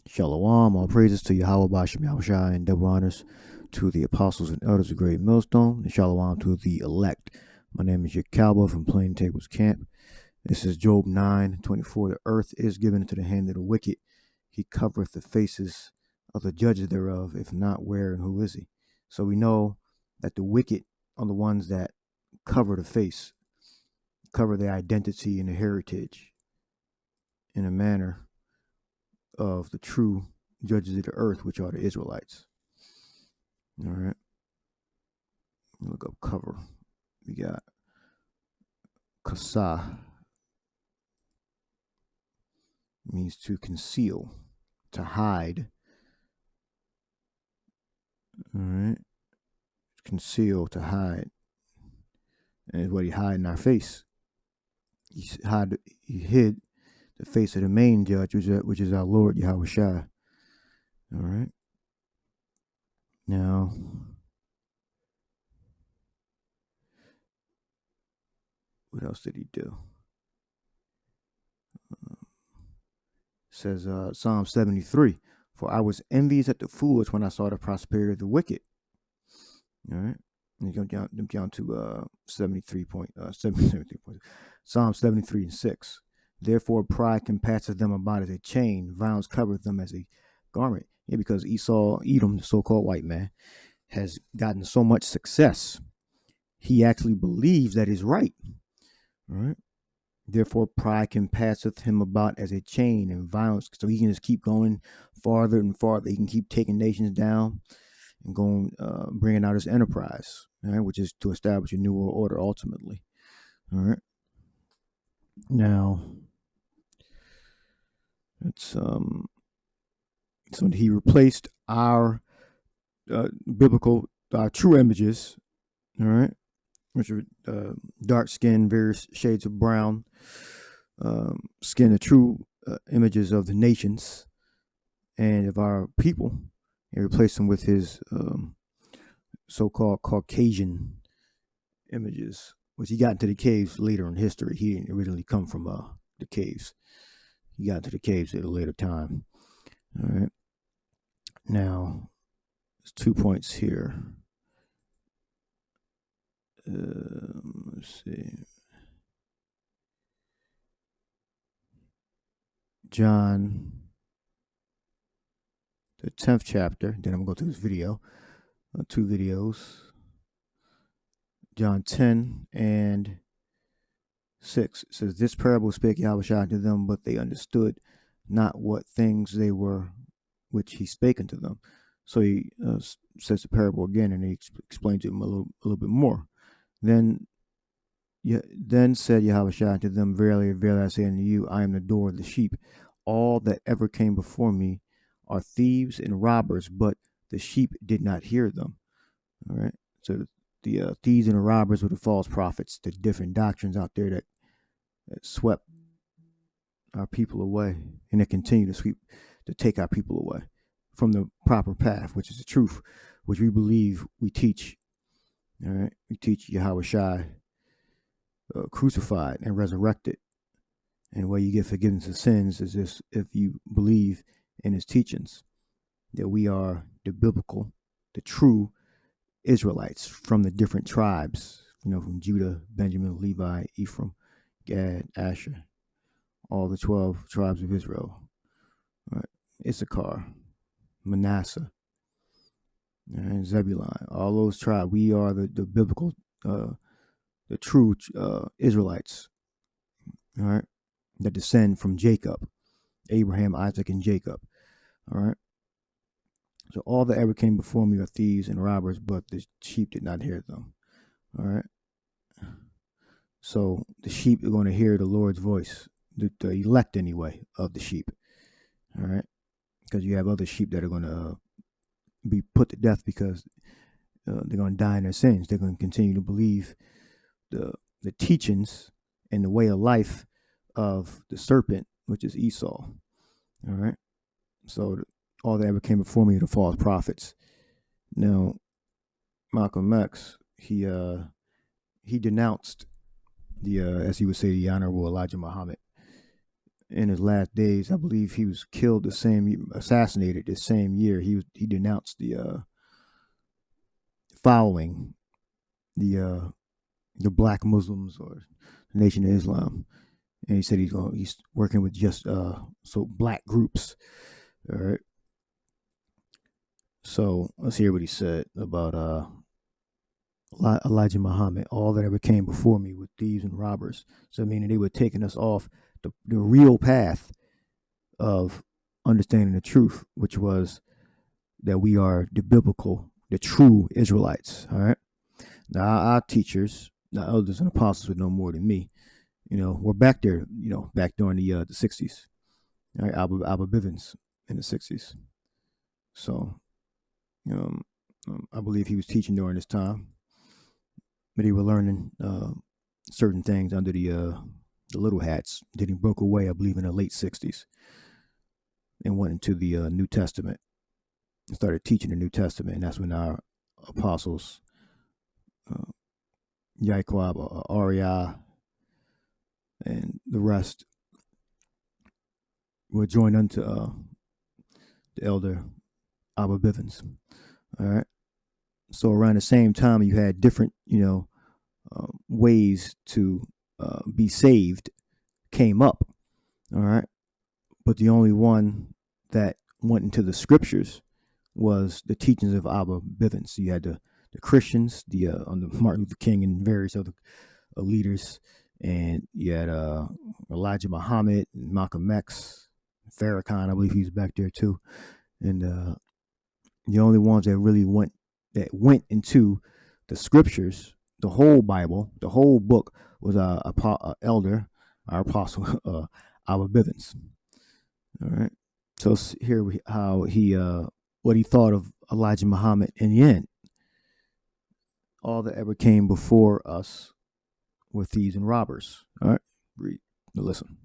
Shalom, all praises to Yahweh Bashem Yahushua, and double honors to the apostles and elders of Great Millstone, and shalom to the elect. My name is your cowboy from Plain Tables Camp. This is Job 9:24. The earth is given into the hand of the wicked. He covereth the faces of the judges thereof. If not, where and who is he? So we know that the wicked are the ones that cover the face, cover their identity and their heritage in a manner of the true judges of the earth, which are the Israelites. All right. Look up cover. We got kasa, means to conceal, to hide. All right. Conceal, to hide. And it's what he hid in our face. He hid the face of the main judge, which is our Lord Yahweh Shai. All right. Now, what else did he do? Says Psalm 73, for I was envious at the foolish when I saw the prosperity of the wicked. All right. And you go down to 73 point, Psalm 73 and 6. Therefore pride compasseth them about as a chain, violence covereth them as a garment. Yeah, because Edom, the so-called white man, has gotten so much success, he actually believes that is right. All right. Therefore pride compasseth him about as a chain, and violence, so he can just keep going farther and farther. He can keep taking nations down and going, bringing out his enterprise, all right, which is to establish a new world order ultimately. All right. Now, it's so he replaced our biblical, true images, all right, which are dark skin, various shades of brown skin, the true images of the nations and of our people, and replaced them with his so-called Caucasian images, which he got into the caves later in history. He didn't originally come from the caves. He got into the caves at a later time. All right. Now, there's 2 points here. Let's see. John, the 10th chapter. Then I'm going to go to this video. 2 videos. John 10 and 6. It says, this parable spake Yahushua to them, but they understood not what things they were which he spake unto them. So he says the parable again, and he explains it a little bit more. Then said Yahushua to them, verily, verily, I say unto you, I am the door of the sheep. All that ever came before me are thieves and robbers, but the sheep did not hear them. All right. So the thieves and the robbers were the false prophets, the different doctrines out there that swept our people away, and that continue to take our people away from the proper path, which is the truth, which we believe we teach. All right. We teach Yahweh Shai crucified and resurrected. And the way you get forgiveness of sins is this: if you believe in his teachings, that we are the biblical, the true Israelites from the different tribes, from Judah, Benjamin, Levi, Ephraim, Gad, Asher, all the 12 tribes of Israel. All right. Issachar, Manasseh, and Zebulun, all those tribes. We are the biblical, the true Israelites, all right, that descend from Jacob, Abraham, Isaac, and Jacob, all right. So all that ever came before me are thieves and robbers, but the sheep did not hear them, all right. So the sheep are going to hear the Lord's voice, the elect anyway of the sheep, all right, because you have other sheep that are going to be put to death because they're going to die in their sins. They're going to continue to believe the teachings and the way of life of the serpent, which is Esau. All right. So all that ever came before me are the false prophets. Now, Malcolm X, he denounced the, as he would say, the Honorable Elijah Muhammad. in his last days. I believe he was killed assassinated the same year. He denounced the following the black Muslims or the Nation of Islam, and he said he's working with just so black groups. All right. So let's hear what he said about Elijah Muhammad. All that ever came before me with thieves and robbers. So meaning they were taking us off the real path of understanding the truth, which was that we are the true Israelites. All right. Now our teachers, the elders and apostles would know more than me. We're back there. Back during the 60s. All right, Abba Bivens in the 60s. So, I believe he was teaching during this time, but he was learning certain things under the little hats. Then he broke away, I believe, in the late 60s and went into the New Testament and started teaching the New Testament. And that's when our apostles, Yaquab, Ariah, and the rest were joined unto the elder Abba Bivens. All right. So around the same time, you had different, ways to be saved came up. All right. But the only one that went into the scriptures was the teachings of Abba Bivens. So you had the Christians, under Martin Luther King and various other leaders, and you had Elijah Muhammad, Malcolm X, Farrakhan, I believe he's back there too, and the only ones that really went into the scriptures, the whole Bible, the whole book, was our elder, our apostle, Abba Bivens. All right. So here how he what he thought of Elijah Muhammad in the end. All that ever came before us were thieves and robbers. All right. Read. Listen.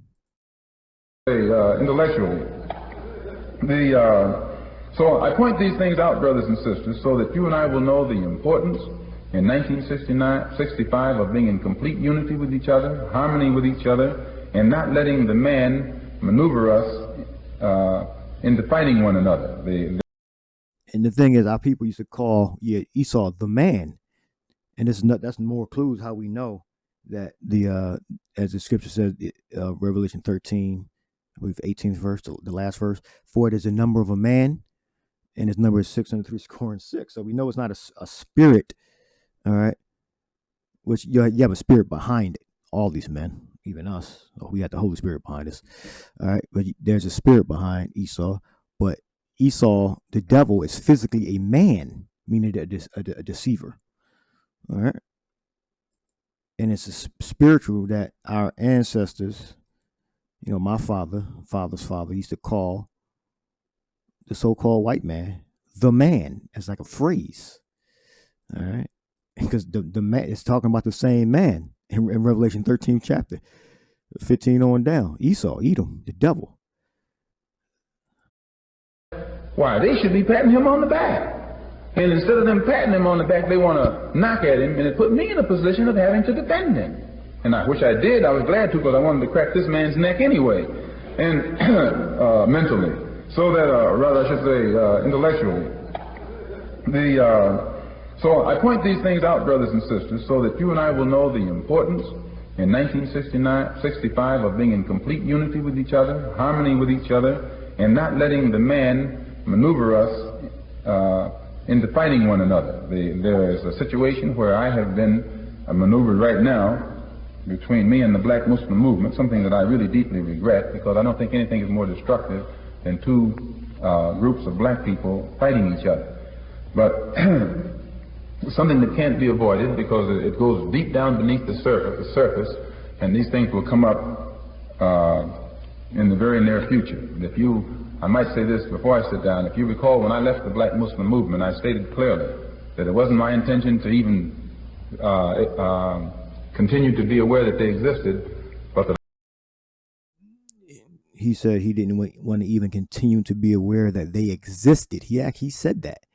Intellectually. So I point these things out, brothers and sisters, so that you and I will know the importance in 1965 of being in complete unity with each other, harmony with each other, and not letting the man maneuver us into fighting one another. And the thing is, our people used to call Esau the man, and that's more clues how we know that as the scripture says, Revelation 13, I believe 18th verse, the last verse, for it is the number of a man, and his number is 636. So we know it's not a spirit, all right, which you have a spirit behind it. All these men, even us, we got the Holy Spirit behind us, all right, but there's a spirit behind Esau. But Esau, the devil, is physically a man, meaning a deceiver, all right, and it's a spiritual that our ancestors, my father's father, used to call the so-called white man the man. It's like a phrase, all right, because the man is talking about the same man in Revelation 13 chapter 15 on down. Esau, Edom, the devil. Why, they should be patting him on the back. And instead of them patting him on the back, they want to knock at him, and it put me in a position of having to defend him. And I wish I did. I was glad to, because I wanted to crack this man's neck anyway, and mentally. So that, rather I should say, intellectually. So I point these things out, brothers and sisters, so that you and I will know the importance in 1965 of being in complete unity with each other, harmony with each other, and not letting the man maneuver us into fighting one another. There is a situation where I have been maneuvered right now between me and the black Muslim movement, something that I really deeply regret, because I don't think anything is more destructive than two groups of black people fighting each other. But something that can't be avoided, because it goes deep down beneath the surface, and these things will come up in the very near future. I might say this before I sit down. If you recall, when I left the black Muslim movement, I stated clearly that it wasn't my intention to even continue to be aware that they existed, but that he said he didn't want to even continue to be aware that they existed. He said that.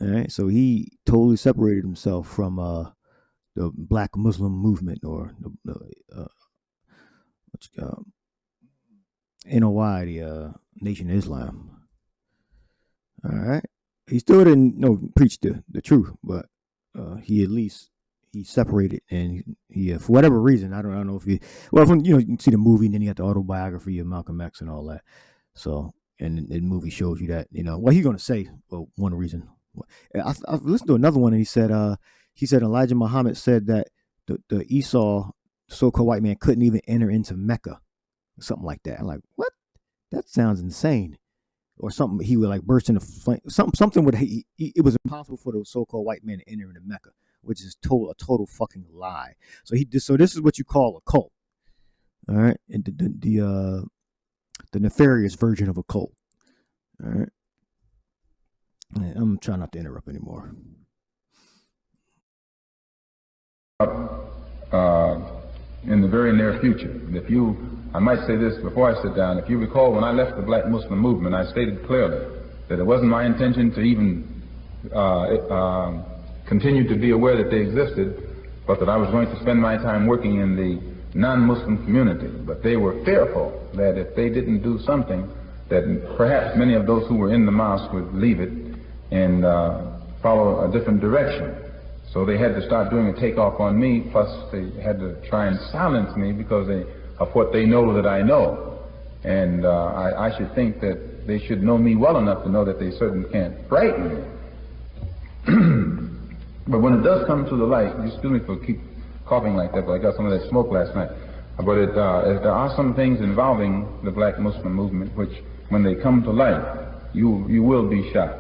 All right, so he totally separated himself from the black Muslim movement, or NOI, the Nation of Islam. All right, he still didn't preach the truth, but he at least he separated, and he for whatever reason, I don't know if he from you can see the movie, and then you got the autobiography of Malcolm X and all that. So, and the movie shows you that what he's gonna say. Well, one reason. I've listened to another one, and he said Elijah Muhammad said that the Esau, so-called white man, couldn't even enter into Mecca, or something like that. I'm like, what? That sounds insane. Or something, he would like burst into flame. Something would it was impossible for the so-called white man to enter into Mecca, which is a total fucking lie. So this is what you call a cult, all right? And the nefarious version of a cult, all right? I'm trying not to interrupt anymore. In the very near future. I might say this before I sit down. If you recall, when I left the Black Muslim movement, I stated clearly that it wasn't my intention to even continue to be aware that they existed, but that I was going to spend my time working in the non-Muslim community. But they were fearful that if they didn't do something, that perhaps many of those who were in the mosque would leave it and follow a different direction. So they had to start doing a takeoff on me, plus they had to try and silence me because of what they know that I know. And I should think that they should know me well enough to know that they certainly can't frighten me. But when it does come to the light, excuse me for keep coughing like that, but I got some of that smoke last night. But there are some things involving the Black Muslim movement which, when they come to light, you will be shocked.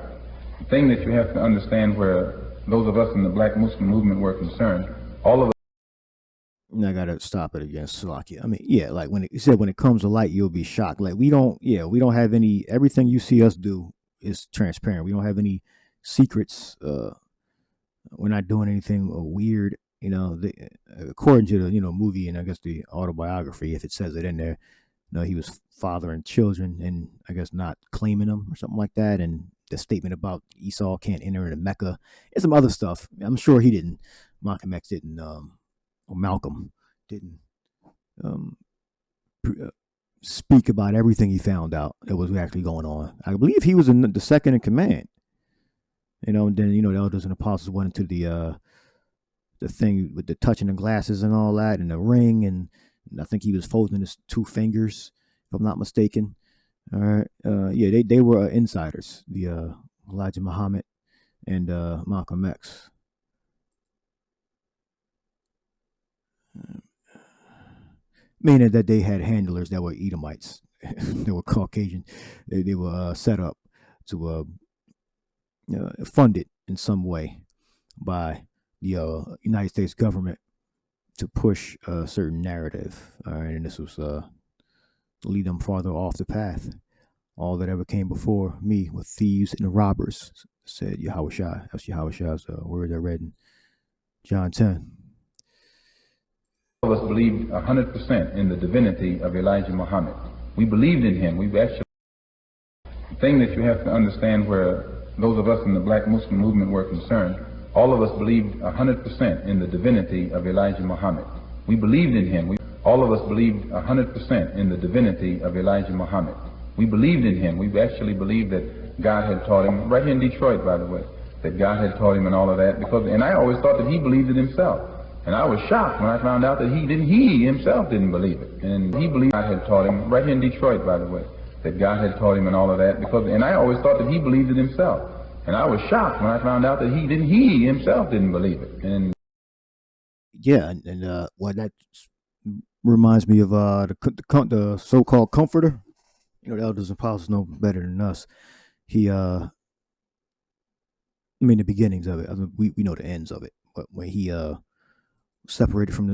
The thing that you have to understand, where those of us in the Black Muslim movement were concerned, all of us. I gotta stop it again, Salakia. I mean, yeah, like when it comes to light, you'll be shocked. Like we don't have any. Everything you see us do is transparent. We don't have any secrets. We're not doing anything weird. According to the movie and I guess the autobiography, if it says it in there, he was fathering children and I guess not claiming them or something like that. And the statement about Esau can't enter into Mecca and some other stuff. I'm sure he didn't. Malcolm X didn't. Or Malcolm didn't speak about everything he found out that was actually going on. I believe he was the second in command. And then the elders and apostles went into the thing with the touching the glasses and all that, and the ring, and I think he was folding his two fingers, if I'm not mistaken. All right, yeah, they were insiders. The Elijah Muhammad and Malcolm X. Meaning that they had handlers that were Edomites, they were Caucasian. They were set up to funded in some way by the United States government to push a certain narrative. All right, and this was lead them farther off the path. All that ever came before me were thieves and robbers, said Yahushua. That's Yahushua's words I read in John 10. All of us believed 100% in the divinity of Elijah Muhammad. We believed in him. The thing that you have to understand, where those of us in the Black Muslim movement were concerned, all of us believed 100% in the divinity of Elijah Muhammad. We believed in him. All of us believed 100% in the divinity of Elijah Muhammad. We believed in him. We actually believed that God had taught him, right here in Detroit, by the way, that God had taught him and all of that. And I always thought that he believed it himself. And I was shocked when I found out that he himself didn't believe it. And he believed God had taught him, right here in Detroit, by the way, that God had taught him and all of that. And I always thought that he believed it himself. And I was shocked when I found out that he himself didn't believe it. And yeah, and well, that reminds me of the so-called comforter. The elders and apostles know better than us. The beginnings of it. We know the ends of it. But when he separated from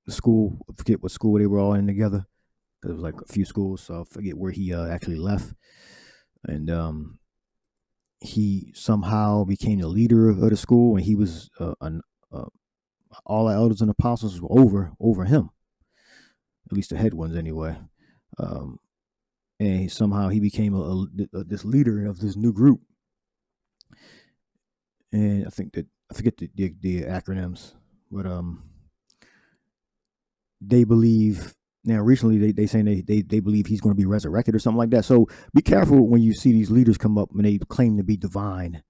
the school, I forget what school they were all in together. There was like a few schools, so I forget where he actually left. And he somehow became the leader of the school, and he was all the elders and apostles were over him, at least the head ones anyway. And somehow he became this leader of this new group. And I forget the acronyms, but they believe Now, recently they saying they believe he's going to be resurrected or something like that. So be careful when you see these leaders come up and they claim to be divine,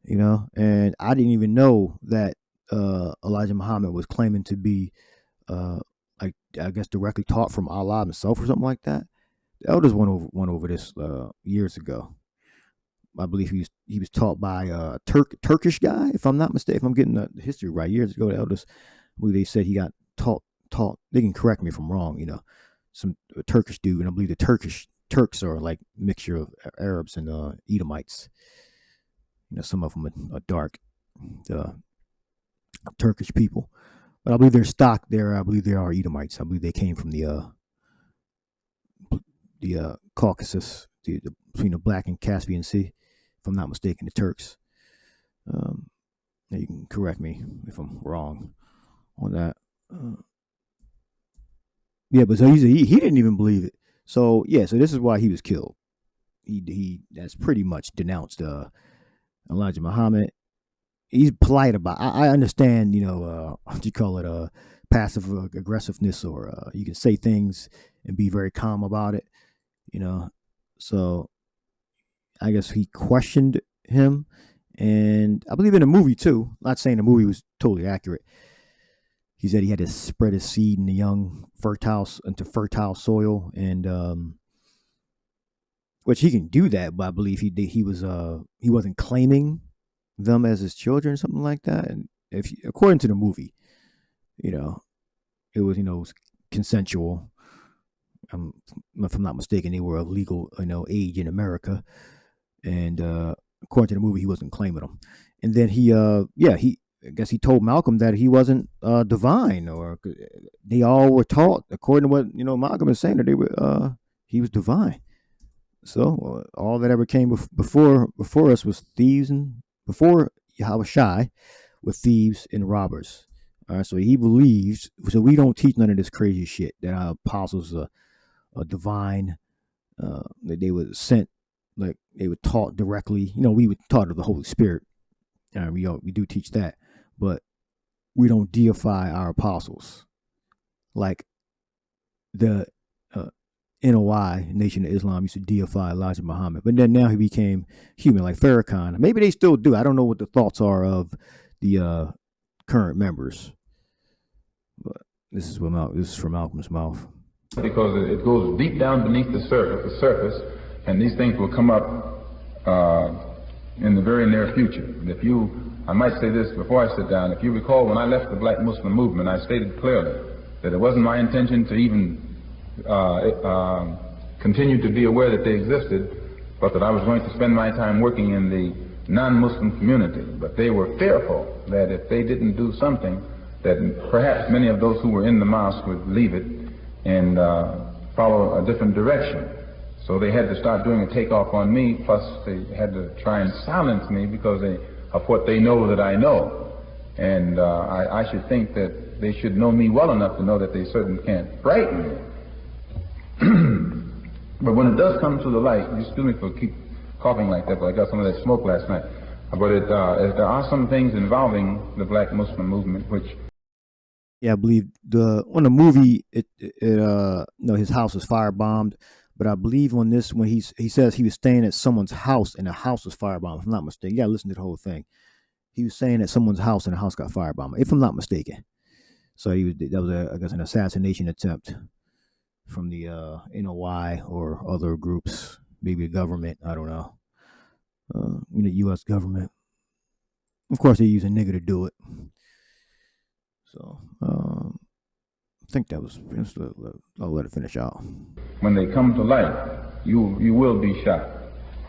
And I didn't even know that Elijah Muhammad was claiming to be, like, I guess, directly taught from Allah himself or something like that. The elders went over this years ago. I believe he was taught by a Turkish guy, if I'm not mistaken. If I'm getting the history right, years ago, the elders, I believe they said he got taught. They can correct me if I'm wrong. Some Turkish dude, and I believe the Turks are like mixture of Arabs and Edomites. Some of them are dark, Turkish people, but I believe their stock there. I believe they are Edomites. I believe they came from the Caucasus, between the Black and Caspian Sea, if I'm not mistaken. The Turks. You can correct me if I'm wrong on that. Yeah, but so he didn't even believe it. So yeah, so this is why he was killed. He that's pretty much denounced Elijah Muhammad. He's polite about. I understand, what you call it, passive aggressiveness, or you can say things and be very calm about it, So I guess he questioned him, and I believe in the movie too. Not saying the movie was totally accurate. He said he had to spread his seed in the into fertile soil, and which he can do that, but I believe he wasn't claiming them as his children, something like that. And according to the movie, it was consensual. If I'm not mistaken, they were of legal age in America, and according to the movie, he wasn't claiming them. And then I guess he told Malcolm that he wasn't divine, or they all were taught, according to what Malcolm is saying, that he was divine. So all that ever came before us was thieves, and before Yahushua were thieves and robbers. All right, so he believes. So we don't teach none of this crazy shit that our apostles are divine. That they were sent, like they were taught directly. We were taught of the Holy Spirit. We do teach that. But we don't deify our apostles like the NOI, Nation of Islam, used to deify Elijah Muhammad. But then now he became human, like Farrakhan. Maybe they still do. I don't know what the thoughts are of the current members. But this is from Malcolm's mouth. Because it goes deep down beneath the surface, and these things will come up in the very near future. I might say this before I sit down. If you recall, when I left the Black Muslim movement, I stated clearly that it wasn't my intention to even continue to be aware that they existed, but that I was going to spend my time working in the non-Muslim community. But they were fearful that if they didn't do something, that perhaps many of those who were in the mosque would leave it and follow a different direction. So they had to start doing a takeoff on me, plus they had to try and silence me because of what they know that I know. And I should think that they should know me well enough to know that they certainly can't frighten me. But when it does come to the light, excuse me for keep coughing like that, but I got some of that smoke last night. But there are some things involving the Black Muslim movement which... Yeah, I believe on the movie, his house was firebombed. But I believe on this, when he says he was staying at someone's house and the house was firebombed, if I'm not mistaken. You gotta listen to the whole thing. He was staying at someone's house and the house got firebombed, if I'm not mistaken. So that was I guess an assassination attempt from the NOI or other groups, maybe the government. I don't know. The U.S. government. Of course, they're using nigger to do it. So I think that was. I'll let it finish out. When they come to light, you will be shot.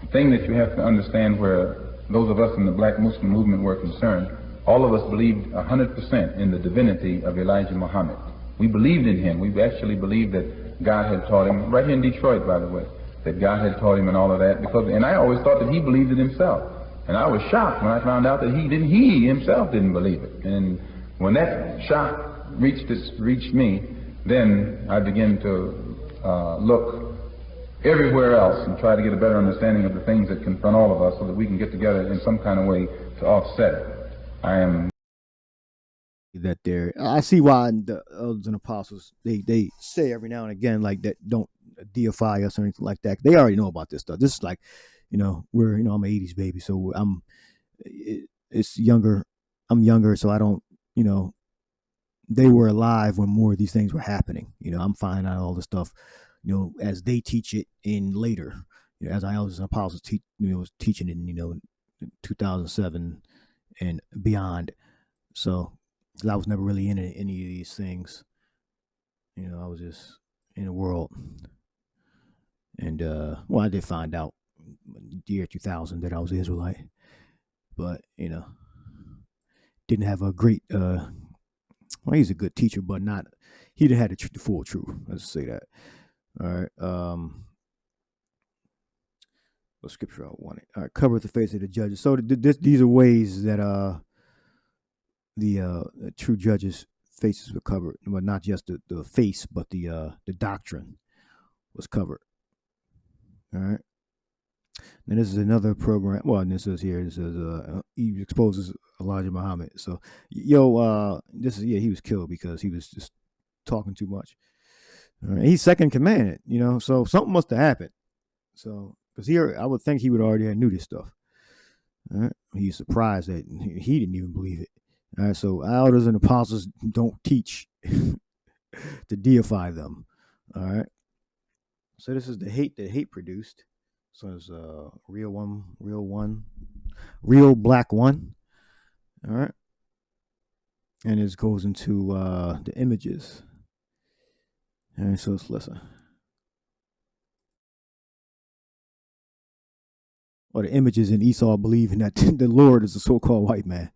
The thing that you have to understand, where those of us in the Black Muslim movement were concerned, all of us believed 100% in the divinity of Elijah Muhammad. We believed in him. We actually believed that God had taught him, right here in Detroit, by the way, that God had taught him and all of that. And I always thought that he believed it himself. And I was shocked when I found out that he himself didn't believe it. And when that shock reached me, then I began to look everywhere else and try to get a better understanding of the things that confront all of us so that we can get together in some kind of way to offset it. I am that they're. I see why the elders and apostles they say every now and again like that, don't deify us or anything like that. They already know about this stuff. This is like, we're I'm an '80s baby, so it's younger. I'm younger, so I don't. They were alive when more of these things were happening. I'm finding out all the stuff, as they teach it in later. As our elders and apostles was teaching it in 2007 and beyond. So, because I was never really in any of these things. I was just in the world. And, I did find out the year 2000 that I was Israelite. But, didn't have a great, he's a good teacher, but he didn't have the full truth. Let's say that. All right. What scripture I wanted? All right. Cover the face of the judges. So these are ways that, the true judges' faces were covered, but not just the face, but the doctrine was covered. All right. And this is another program. Well, and this says here, it says he exposes Elijah Muhammad. So, this is he was killed because he was just talking too much. All right. He's second command, so something must have happened. So, because I would think he would already have knew this stuff. All right. He's surprised that he didn't even believe it. All right, so elders and apostles don't teach to deify them. All right. So this is the hate that hate produced. So it's real black one. All right. And it goes into the images. All right, so let's listen. Or the images in Esau believing that the Lord is a so-called white man.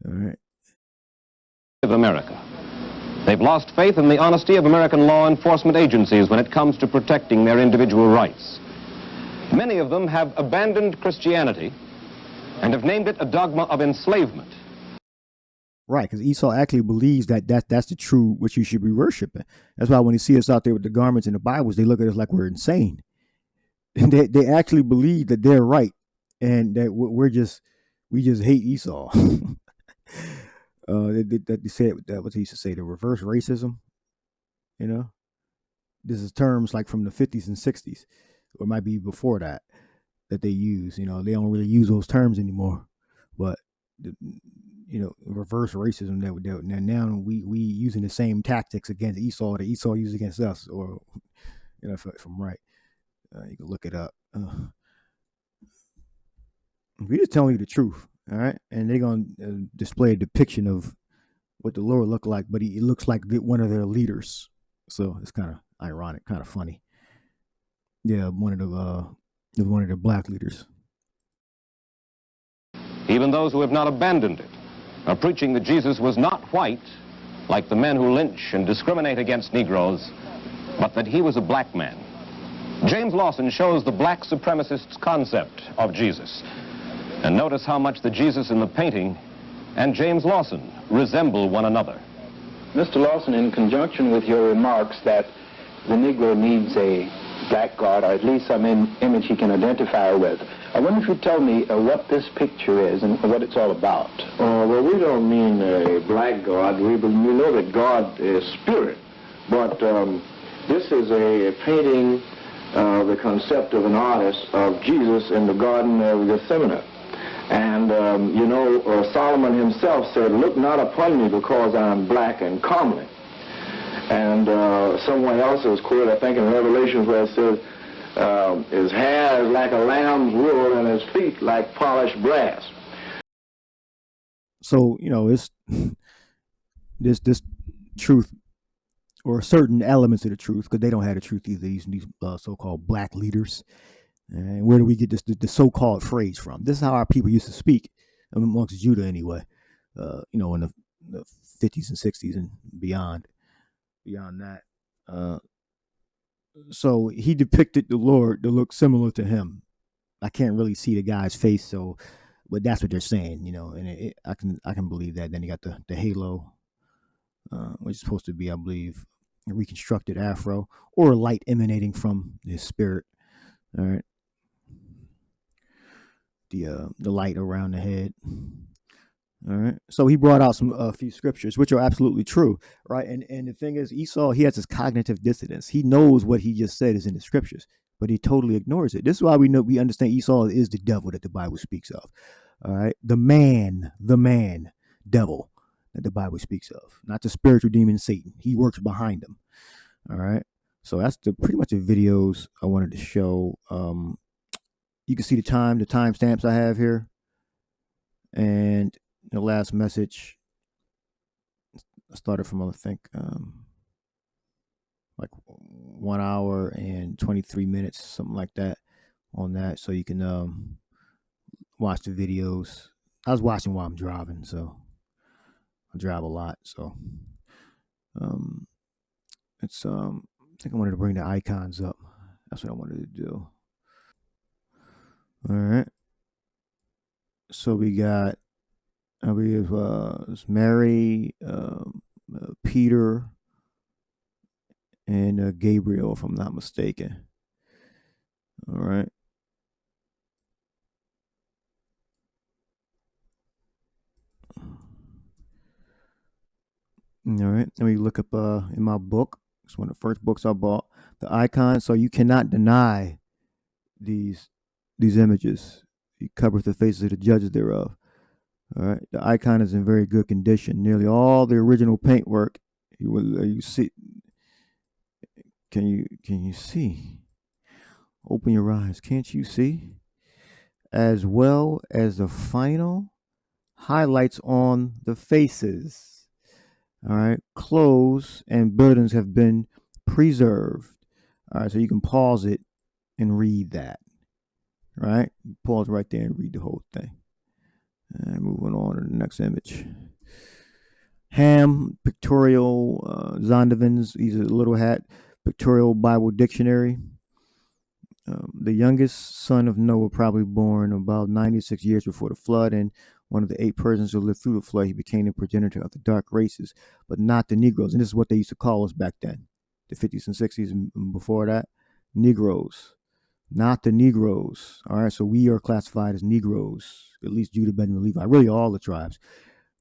All right. Of America. They've lost faith in the honesty of American law enforcement agencies when it comes to protecting their individual rights. Many of them have abandoned Christianity and have named it a dogma of enslavement. Right, because Esau actually believes that's the true what you should be worshiping. That's why when you see us out there with the garments and the Bibles, they look at us like we're insane. And they actually believe that they're right and that we just hate Esau. They said that what they used to say, the reverse racism. This is terms like from the 50s and 60s, or it might be before that they use. They don't really use those terms anymore, but reverse racism that now we using the same tactics against Esau that Esau used against us, or if I'm right, you can look it up. We just telling you the truth. All right, and they're gonna display a depiction of what the Lord looked like, but he looks like one of their leaders. So it's kind of ironic, kind of funny. Yeah, one of the black leaders. Even those who have not abandoned it are preaching that Jesus was not white, like the men who lynch and discriminate against Negroes, but that he was a black man. James Lawson shows the black supremacists' concept of Jesus. And notice how much the Jesus in the painting and James Lawson resemble one another. Mr. Lawson, in conjunction with your remarks that the Negro needs a black God, or at least some image he can identify with, I wonder if you'd tell me what this picture is and what it's all about. Well, we don't mean a black God. We know that God is spirit. But this is a painting of the concept of an artist of Jesus in the Garden of Gethsemane. And, Solomon himself said, "Look not upon me because I am black and comely." And somewhere else it was quoted, I think in Revelations, where it says, his hair is like a lamb's wool and his feet like polished brass. So, it's this truth, or certain elements of the truth, because they don't have the truth either, these so-called black leaders. And where do we get the so-called phrase from? This is how our people used to speak amongst Judah anyway, in the 50s and 60s and beyond that. So he depicted the Lord to look similar to him. I can't really see the guy's face, but that's what they're saying, and I can believe that. Then you got the halo, which is supposed to be, I believe, a reconstructed afro or light emanating from his spirit. All right. The light around the head. All right. So he brought out a few scriptures, which are absolutely true, right? And the thing is, Esau, he has this cognitive dissonance. He knows what he just said is in the scriptures, but he totally ignores it. This is why we understand Esau is the devil that the Bible speaks of. All right. The man, devil that the Bible speaks of, not the spiritual demon Satan. He works behind him. All right. So that's pretty much the videos I wanted to show. You can see the timestamps I have here. And the last message started from, I think, like 1 hour and 23 minutes, something like that on that. So you can watch the videos. I was watching while I'm driving, so I drive a lot. So it's I think I wanted to bring the icons up. That's what I wanted to do. All right. So we got it's Mary, Peter, and Gabriel, if I'm not mistaken. All right. All right. Let me look up in my book. It's one of the first books I bought. The icons. So you cannot deny these images. He covers the faces of the judges thereof. All right. The icon is in very good condition. Nearly all the original paintwork. You see? Can you see? Open your eyes. Can't you see? As well as the final highlights on the faces. All right. Clothes and buildings have been preserved. All right. So you can pause it and read that. All right. Pause right there and read the whole thing. And moving on to the next image. Ham, pictorial, Zondovans, he's a little hat, pictorial Bible dictionary. The youngest son of Noah, probably born about 96 years before the flood, and one of the 8 persons who lived through the flood. He became the progenitor of the dark races, but not the Negroes. And this is what they used to call us back then, the 50s and 60s and before that, Negroes, not the Negroes. All right, so we are classified as Negroes, at least Judah, Benjamin, Levi, really all the tribes.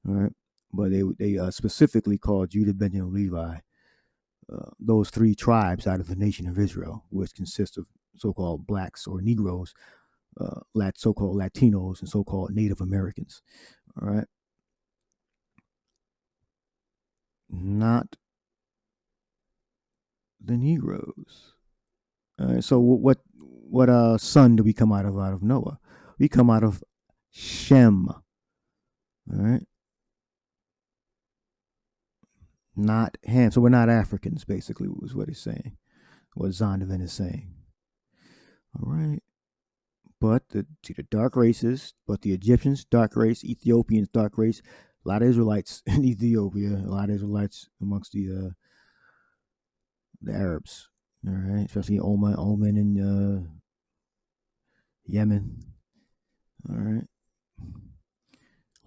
All right, but they specifically called Judah, Benjamin, Levi, those 3 tribes out of the nation of Israel, which consists of so-called blacks or Negroes, so-called Latinos, and so-called Native Americans. All right, not the Negroes. All right, so what son do we come out of Noah? We come out of Shem. All right, not Ham. So we're not Africans, basically, was what he's saying, what Zondervan is saying. All right. But the dark races, but the Egyptians, dark race, Ethiopians, dark race, a lot of Israelites in Ethiopia, a lot of Israelites amongst the Arabs, all right, especially Oman and Yemen, all right,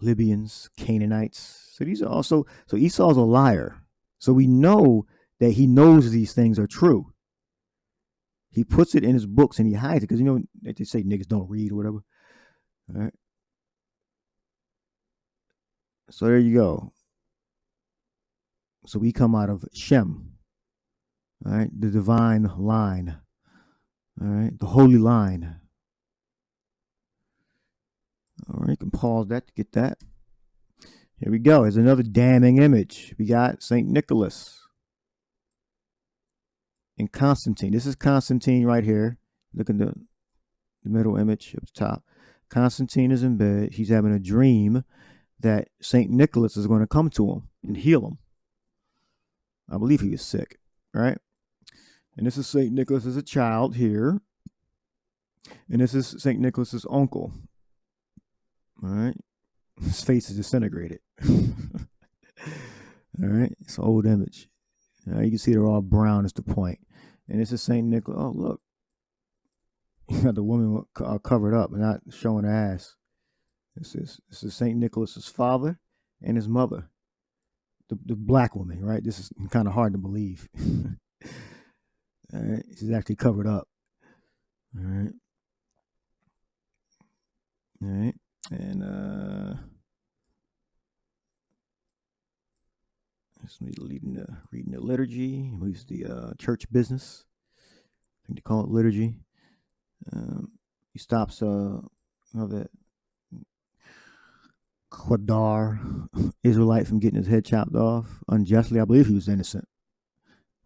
Libyans, Canaanites. So these are also, so Esau's a liar. So we know that he knows these things are true. He puts it in his books and he hides it because, you know, they say niggas don't read or whatever. All right. So there you go. So we come out of Shem. All right. The divine line. All right. The holy line. All right. You can pause that to get that. Here we go. Here's another damning image. We got St. Nicholas and Constantine. This is Constantine right here. Look at the middle image up the top. Constantine is in bed. He's having a dream that St. Nicholas is going to come to him and heal him. I believe he was sick, right? And this is St. Nicholas as a child here. And this is St. Nicholas's uncle. All right. His face is disintegrated. All right. It's an old image. You can see they're all brown is the point. And this is St. Nicholas. Oh, look. You got the woman covered up and not showing her ass. This is St. Nicholas's father and his mother. The black woman, right? This is kind of hard to believe. All right. She's actually covered up. All right. All right. And This is reading the liturgy. We use the church business. I think they call it liturgy. He stops the Qadar Israelite from getting his head chopped off unjustly. I believe he was innocent.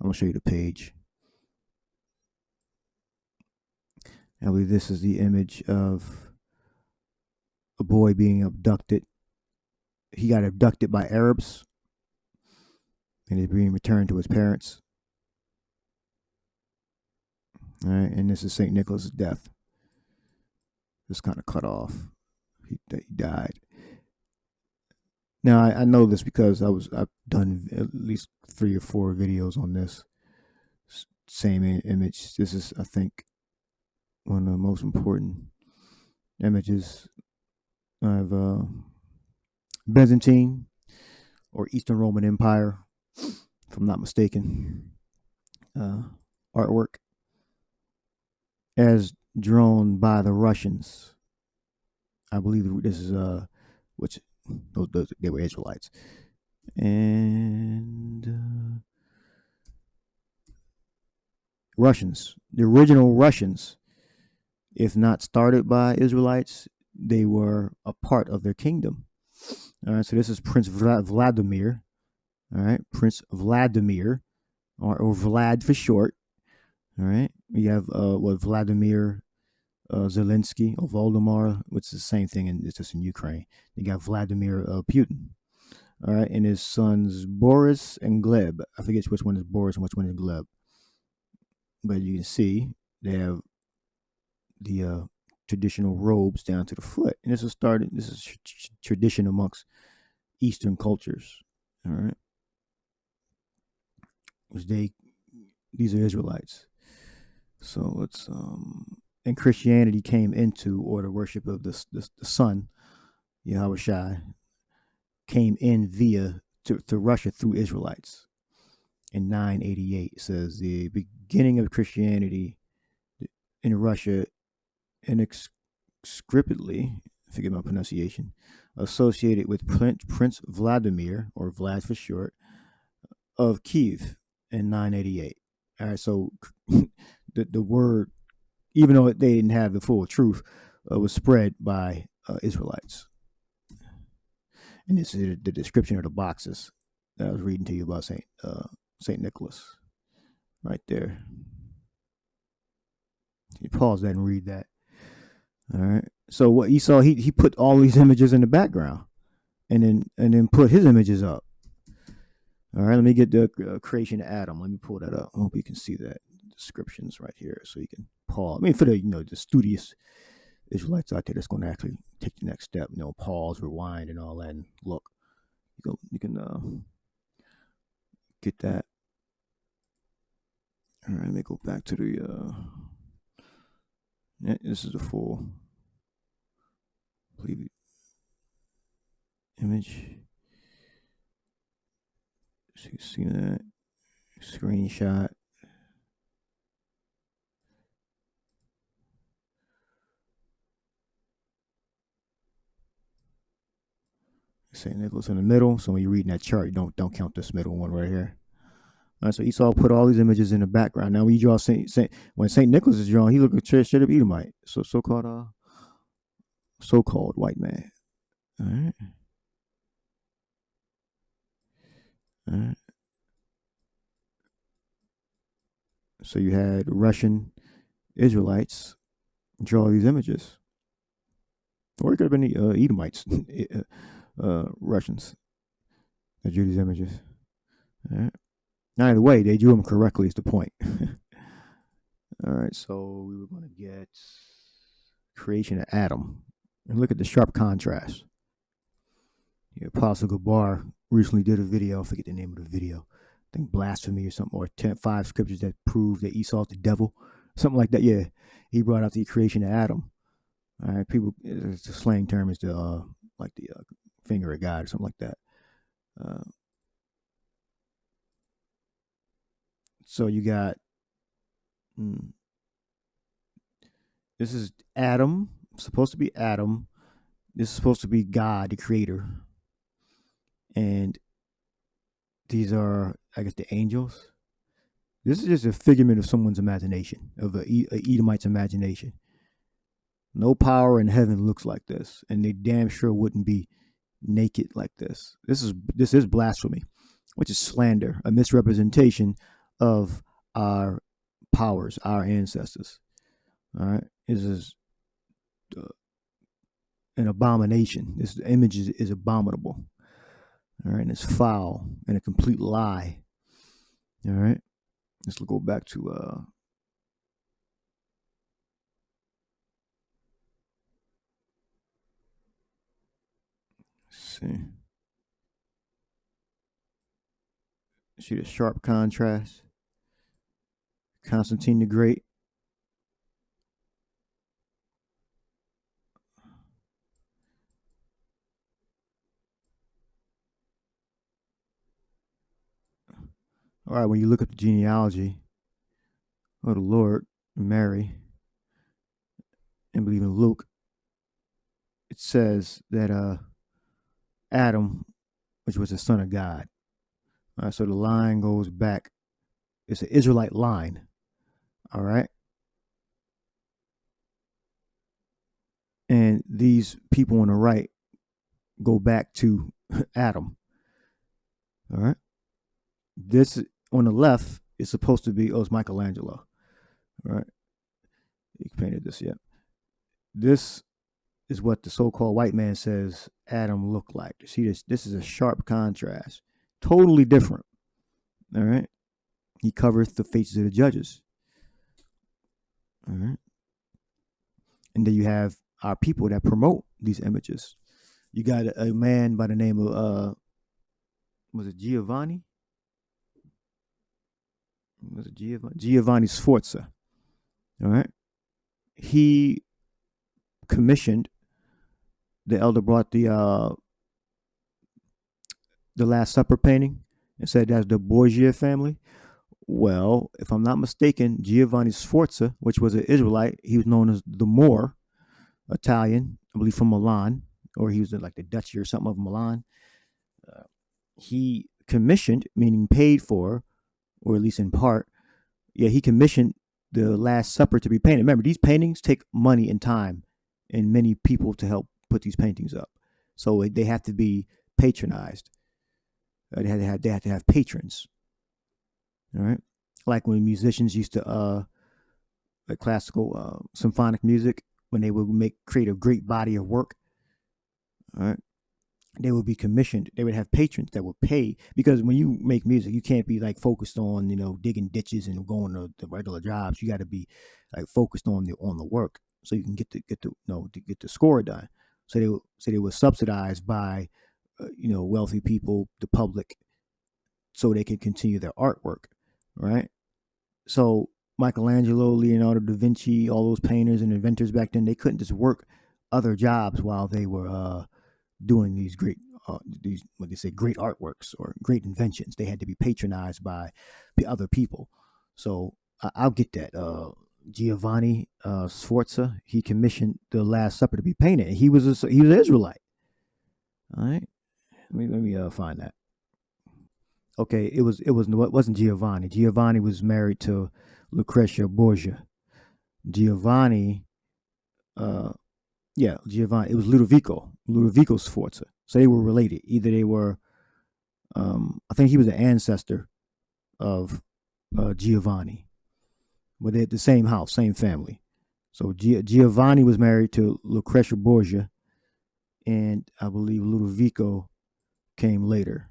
I'm going to show you the page. I believe this is the image of a boy being abducted. He got abducted by Arabs and is being returned to his parents. All right, and this is St. Nicholas' death. Just kind of cut off. He died. Now I know this because I've done at least 3 or 4 videos on this same image. This is, I think, one of the most important images of Byzantine or Eastern Roman Empire, if I'm not mistaken, artwork as drawn by the Russians. I believe this is which those they were Israelites, and Russians, the original Russians, if not started by Israelites, they were a part of their kingdom. All right, so this is Prince Vladimir. All right, Prince Vladimir, or Vlad for short. All right, we have Vladimir Zelensky or Voldemar, which is the same thing, and it's just in Ukraine. You got Vladimir Putin. All right, and his sons Boris and Gleb. I forget which one is Boris and which one is Gleb, but you can see they have the traditional robes down to the foot, and this is tradition amongst Eastern cultures. All right, which these are Israelites. So let's and Christianity came into, or the worship of the Son, Yahushua, came in to Russia through Israelites. In 988, it says the beginning of Christianity in Russia, inextricably, forget my pronunciation, associated with Prince Vladimir, or Vlad for short, of Kiev in 988. All right, so the word, even though they didn't have the full truth, was spread by Israelites. And this is the description of the boxes that I was reading to you about St. Nicholas, right there. You pause that and read that. All right. So what Esau, he put all these images in the background, and then put his images up. All right. Let me get the creation of Adam. Let me pull that up. I hope you can see that descriptions right here, so you can pause. I mean, for the the studious Israelites out there that's going to actually take the next step, pause, rewind, and all that, and look. You can get that. All right. Let me go back to the. This is the full image. So you see that screenshot. St. Nicholas in the middle. So when you're reading that chart, you don't count this middle one right here. All right, so Esau put all these images in the background. Now when you draw when St. Nicholas is drawn, he looked straight up Edomite. So so-called white man. All right. All right. So you had Russian Israelites draw these images. Or it could have been the Edomites, Russians that drew these images. All right. Either way, they drew them correctly is the point. All right, so we were going to get creation of Adam. And look at the sharp contrast. The Apostle Gabar recently did a video. I forget the name of the video. I think blasphemy or something, or 5 scriptures that prove that Esau's the devil. Something like that, yeah. He brought out the creation of Adam. All right, people, it's a slang term, is the like the finger of God or something like that. So you got, this is Adam, supposed to be Adam. This is supposed to be God, the creator. And these are, I guess, the angels. This is just a figment of someone's imagination, of a Edomite's imagination. No power in heaven looks like this, and they damn sure wouldn't be naked like this. This is blasphemy, which is slander, a misrepresentation of our powers, our ancestors. All right, this is an abomination. This image is abominable. All right, and it's foul and a complete lie. All right, let's go back to see the sharp contrast. Constantine the Great. All right, when you look at the genealogy of the Lord, Mary, and believe in Luke, it says that Adam, which was the son of God. All right, so the line goes back. It's an Israelite line. All right. And these people on the right go back to Adam. All right. This on the left is supposed to be, it's Michelangelo. All right. He painted this yet. This is what the so-called white man says Adam looked like. See this? This is a sharp contrast. Totally different. All right. He covers the faces of the judges. All right. And then you have our people that promote these images. You got a man by the name of was it Giovanni? Was it Giovanni Sforza? All right. He commissioned, the elder brought the Last Supper painting and said that's the Borgia family. Well, if I'm not mistaken, Giovanni Sforza, which was an Israelite, he was known as the Moor, Italian, I believe from Milan, or he was like the Duchy or something of Milan. He commissioned, meaning paid for, or at least in part, he commissioned the Last Supper to be painted. Remember, these paintings take money and time and many people to help put these paintings up. So they have to be patronized. They have to have patrons. All right. Like when musicians used to, like classical symphonic music, when they would create a great body of work, all right, they would be commissioned. They would have patrons that would pay, because when you make music, you can't be like focused on, digging ditches and going to the regular jobs. You got to be like focused on the work, so you can get the score done. So they were subsidized by, wealthy people, the public, so they could continue their artwork, right? So Michelangelo, Leonardo da Vinci, all those painters and inventors back then, they couldn't just work other jobs while they were doing these great, great artworks or great inventions. They had to be patronized by other people. So I'll get that. Giovanni Sforza, he commissioned the Last Supper to be painted. He was an Israelite. All right, let me find that. Okay, it wasn't Giovanni. Giovanni was married to Lucretia Borgia. Giovanni, Giovanni. It was Ludovico Sforza. So they were related. Either they were, I think he was an ancestor of Giovanni, but they're the same house, same family. So Giovanni was married to Lucretia Borgia, and I believe Ludovico came later.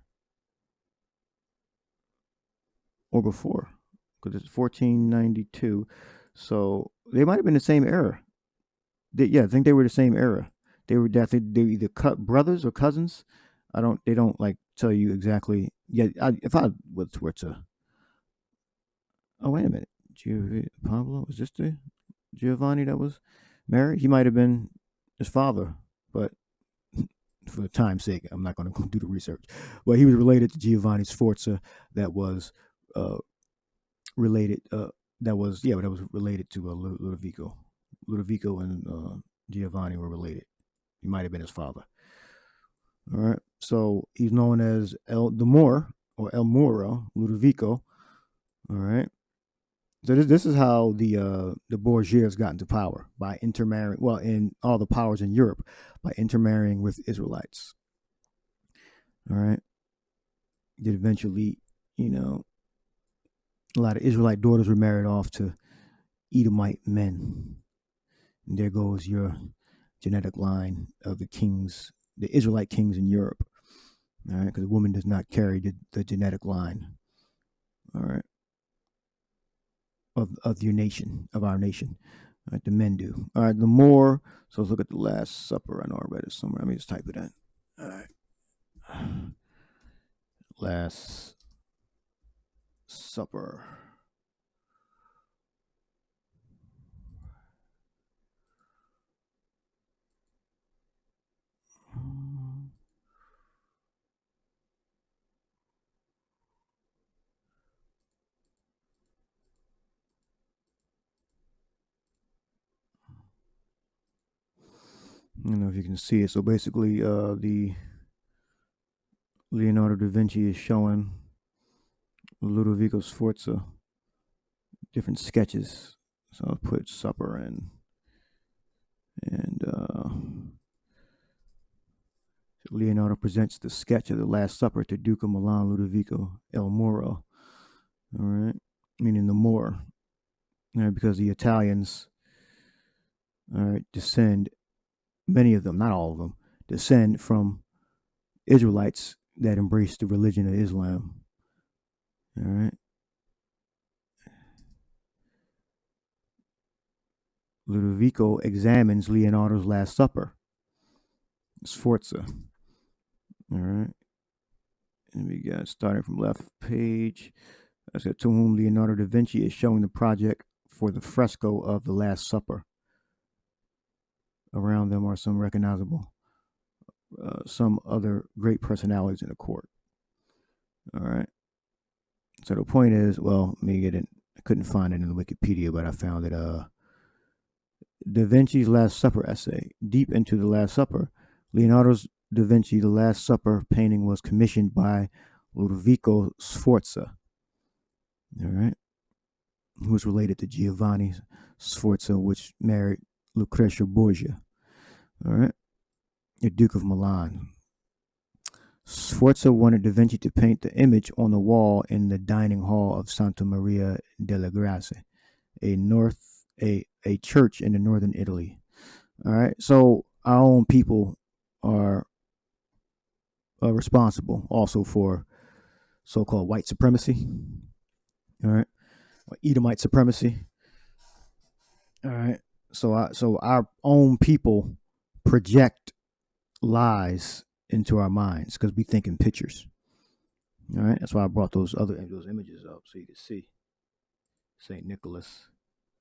Or before, because it's 1492. So they might have been the same era. I think they were the same era. They were either brothers or cousins. They don't like tell you exactly. Yeah, if I were to. Oh, wait a minute. Pablo, was this the Giovanni that was married? He might have been his father, but for time's sake, I'm not going to do the research. But he was related to Giovanni Sforza, that was related. That was related to Ludovico. Ludovico and Giovanni were related. He might have been his father. All right. So he's known as the Moor, or El Moro, Ludovico. All right. So this is how the Borgias got into power, by intermarrying. Well, in all the powers in Europe, by intermarrying with Israelites. All right. That eventually, a lot of Israelite daughters were married off to Edomite men. And there goes your genetic line of the kings, the Israelite kings in Europe. All right, because a woman does not carry the genetic line. All right. Of your nation, of our nation. All right, the men do. All right, the more. So let's look at the Last Supper. I know I read it somewhere. Let me just type it in. All right. Last Supper. I don't know if you can see it. So basically, the Leonardo da Vinci is showing Ludovico Sforza different sketches. So I'll put supper in, and Leonardo presents the sketch of the Last Supper to Duke of Milan Ludovico El Moro. All right, meaning the Moor, all right, because the Italians, all right, descend. Many of them, not all of them, descend from Israelites that embrace the religion of Islam. All right. Ludovico examines Leonardo's Last Supper. Sforza. All right. And we got starting from left page. I said, to whom Leonardo da Vinci is showing the project for the fresco of the Last Supper. Around them are some recognizable, some other great personalities in the court. All right. So the point is, well, I couldn't find it in the Wikipedia, but I found it. Da Vinci's Last Supper essay. Deep into the Last Supper, Leonardo's da Vinci, the Last Supper painting was commissioned by Ludovico Sforza. All right. Who was related to Giovanni Sforza, which married Lucrezia Borgia, all right, the Duke of Milan. Sforza wanted Da Vinci to paint the image on the wall in the dining hall of Santa Maria delle Grazie, a church in the northern Italy. All right, so our own people are responsible also for so-called white supremacy, all right, or Edomite supremacy, all right. So our own people project lies into our minds because we think in pictures. All right, that's why I brought those images up so you could see Saint Nicholas.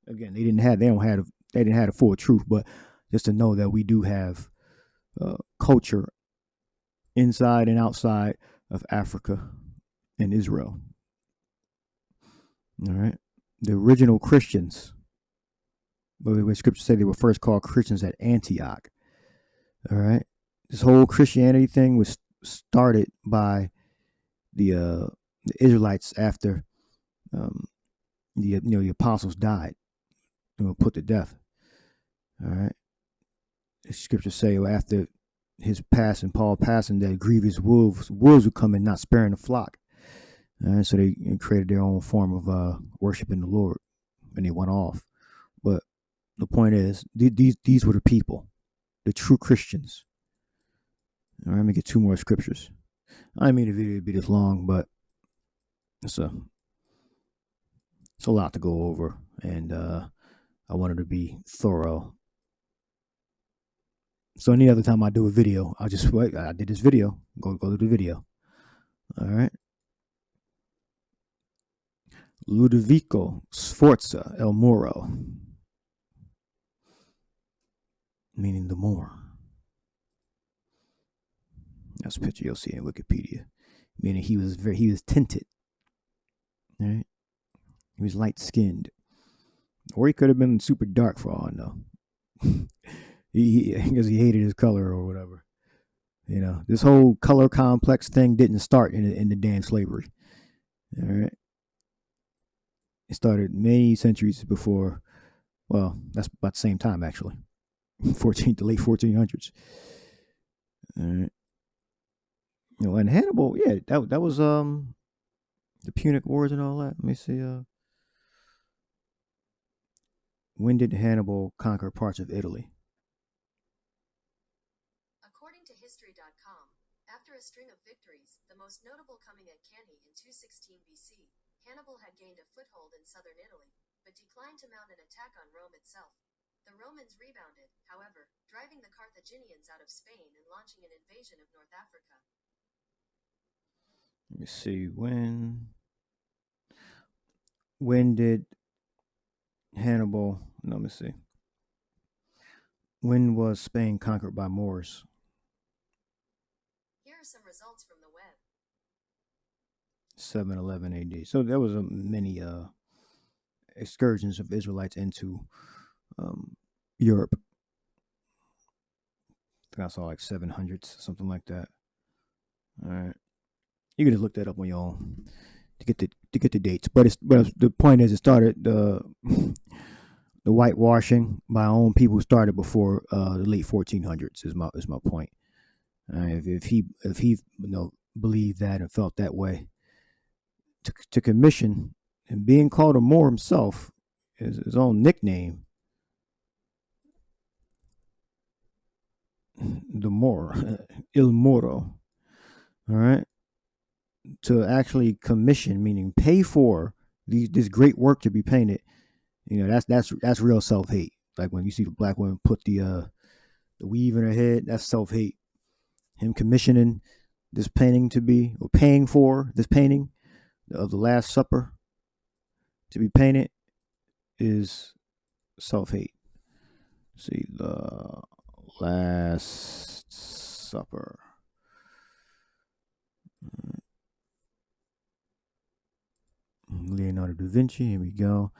Again, they didn't have the full truth, but just to know that we do have culture inside and outside of Africa and Israel. All right, the original Christians. But when scripture say they were first called Christians at Antioch. All right. This whole Christianity thing was started by the Israelites after the apostles died and were put to death. All right. The scriptures say after his passing, Paul passing, that grievous wolves would come in, not sparing the flock. All right. So they created their own form of worshiping the Lord, and they went off. But the point is, these were the people, the true Christians. All right, let me get two more scriptures. I didn't mean the video to be this long, but it's a lot to go over, and I wanted to be thorough. So any other time I do a video, I'll just wait. I did this video. Go to the video. All right. Ludovico Sforza El Moro, meaning the Moor. That's a picture you'll see in Wikipedia. Meaning he was tinted. All right? He was light skinned. Or he could have been super dark for all I know. Because he hated his color or whatever. You know, this whole color complex thing didn't start in the damn slavery. All right. It started many centuries before. Well, that's about the same time, actually. The late 1400s. All right. You know, and Hannibal, yeah, that was the Punic Wars and all that. Let me see. When did Hannibal conquer parts of Italy? According to History.com, after a string of victories, the most notable coming at Cannae in 216 BC, Hannibal had gained a foothold in southern Italy, but declined to mount an attack on Rome itself. The Romans rebounded, however, driving the Carthaginians out of Spain and launching an invasion of North Africa. Let me see. When did Hannibal, let me see. When was Spain conquered by Moors? Here are some results from the web. 711 AD. So there was many excursions of Israelites into Europe. I think I saw like 700s, something like that. All right, you can just look that up on your own to get the dates. But the point is, it started the whitewashing by our own people started before the late 1400s. Is my point. If he believed that and felt that way, to commission and being called a Moor himself, his own nickname, the Moor, Il Moro. All right, to actually commission, meaning pay for this great work to be painted. You know, that's real self-hate. Like when you see the black women put the weave in her head, that's self-hate. Him commissioning this painting to be, or paying for this painting of the Last Supper to be painted, is self-hate. See, the Last Supper. Leonardo da Vinci. Here we go.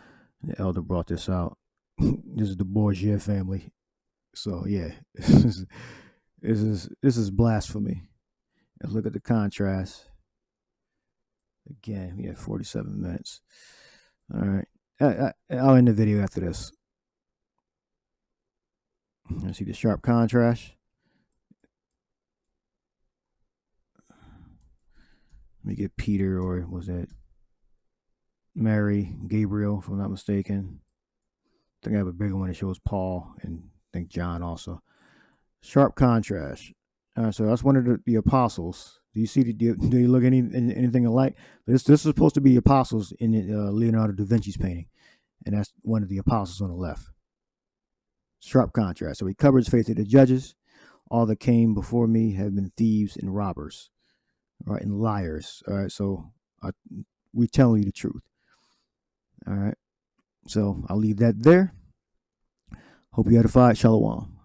The elder brought this out. This is the Borgia family. So yeah, this is blasphemy. Let's look at the contrast. Again, we have 47 minutes. All right, I'll end the video after this. You see the sharp contrast. Let me get Peter, or was that Mary, Gabriel, if I'm not mistaken. I think I have a bigger one that shows Paul, and I think John also. Sharp contrast. All right, so that's one of the apostles. Do you see? Do you look anything alike? This is supposed to be apostles in Leonardo da Vinci's painting, and that's one of the apostles on the left. Sharp contrast. So he covered his face to the judges. All that came before me have been thieves and robbers, all right, and liars. All right, so we tell you the truth. All right, so I'll leave that there. Hope you edified. Shalom.